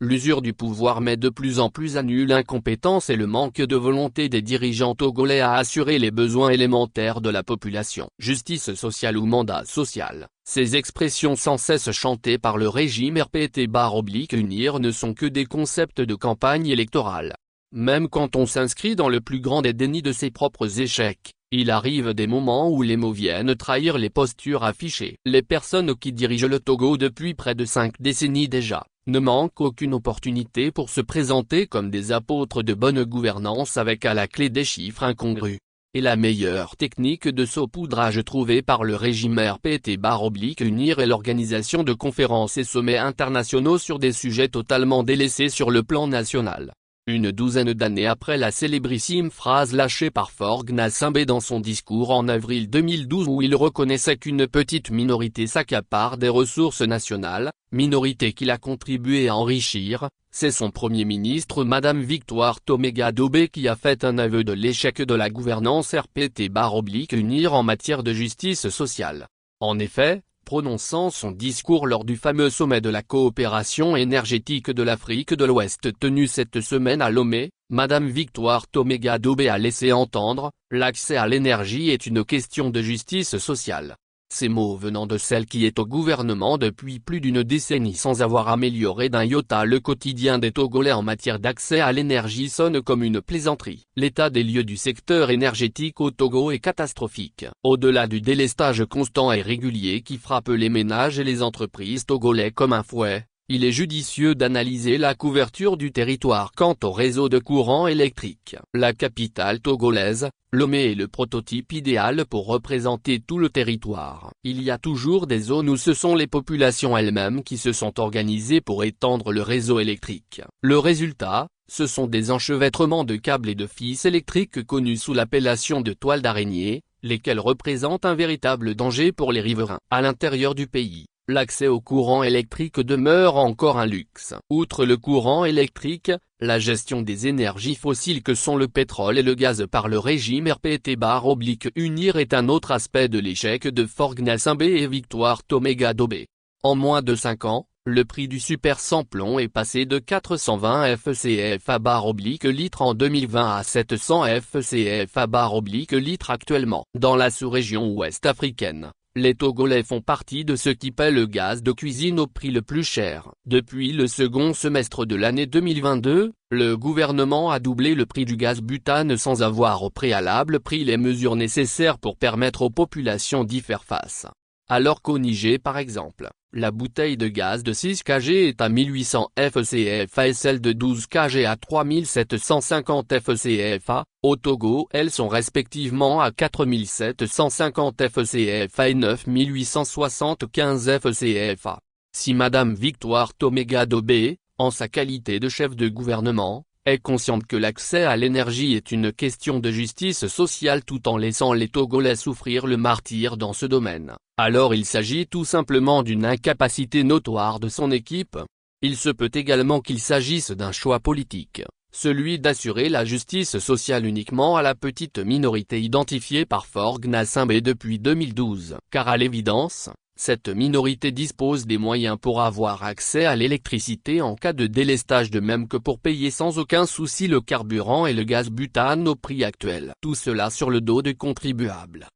L'usure du pouvoir met de plus en plus à nu l'incompétence et le manque de volonté des dirigeants togolais à assurer les besoins élémentaires de la population. Justice sociale ou mandat social, ces expressions sans cesse chantées par le régime RPT-UNIR ne sont que des concepts de campagne électorale. Même quand on s'inscrit dans le plus grand des dénis de ses propres échecs, il arrive des moments où les mots viennent trahir les postures affichées. Les personnes qui dirigent le Togo depuis près de 5 décennies déjà ne manquent aucune opportunité pour se présenter comme des apôtres de bonne gouvernance avec à la clé des chiffres incongrus. Et la meilleure technique de saupoudrage trouvée par le régime RPT-UNIR est l'organisation de conférences et sommets internationaux sur des sujets totalement délaissés sur le plan national. Une douzaine d'années après la célébrissime phrase lâchée par Faure Gnassingbé dans son discours en avril 2012 où il reconnaissait qu'une petite minorité s'accapare des ressources nationales, minorité qu'il a contribué à enrichir, c'est son Premier ministre Madame Victoire Toméga-Dobé qui a fait un aveu de l'échec de la gouvernance RPT-UNIR en matière de justice sociale. En effet, prononçant son discours lors du fameux sommet de la coopération énergétique de l'Afrique de l'Ouest tenu cette semaine à Lomé, Madame Victoire Toméga-Dobé a laissé entendre « L'accès à l'énergie est une question de justice sociale ». Ces mots venant de celle qui est au gouvernement depuis plus d'une décennie sans avoir amélioré d'un iota le quotidien des Togolais en matière d'accès à l'énergie sonnent comme une plaisanterie. L'état des lieux du secteur énergétique au Togo est catastrophique. Au-delà du délestage constant et régulier qui frappe les ménages et les entreprises togolais comme un fouet, il est judicieux d'analyser la couverture du territoire quant au réseau de courant électrique. La capitale togolaise, Lomé est le prototype idéal pour représenter tout le territoire. Il y a toujours des zones où ce sont les populations elles-mêmes qui se sont organisées pour étendre le réseau électrique. Le résultat, ce sont des enchevêtrements de câbles et de fils électriques connus sous l'appellation de toiles d'araignée, lesquels représentent un véritable danger pour les riverains. À l'intérieur du pays, l'accès au courant électrique demeure encore un luxe. Outre le courant électrique, la gestion des énergies fossiles que sont le pétrole et le gaz par le régime RPT-UNIR est un autre aspect de l'échec de Faure Gnassingbé et Victoire Toméga-Dobé. En moins de 5 ans, le prix du super sans plomb est passé de 420 FCFA/litre en 2020 à 700 FCFA/litre actuellement. Dans la sous-région ouest africaine, les Togolais font partie de ceux qui paient le gaz de cuisine au prix le plus cher. Depuis le second semestre de l'année 2022, le gouvernement a doublé le prix du gaz butane sans avoir au préalable pris les mesures nécessaires pour permettre aux populations d'y faire face. Alors qu'au Niger par exemple, la bouteille de gaz de 6 kg est à 1800 FCFA et celle de 12 kg à 3750 FCFA, au Togo elles sont respectivement à 4750 FCFA et 9875 FCFA. Si Madame Victoire Toméga-Dobé, en sa qualité de chef de gouvernement, est consciente que l'accès à l'énergie est une question de justice sociale tout en laissant les Togolais souffrir le martyre dans ce domaine, alors il s'agit tout simplement d'une incapacité notoire de son équipe. Il se peut également qu'il s'agisse d'un choix politique, celui d'assurer la justice sociale uniquement à la petite minorité identifiée par Faure Gnassingbé depuis 2012. Car à l'évidence, cette minorité dispose des moyens pour avoir accès à l'électricité en cas de délestage de même que pour payer sans aucun souci le carburant et le gaz butane au prix actuel. Tout cela sur le dos des contribuables.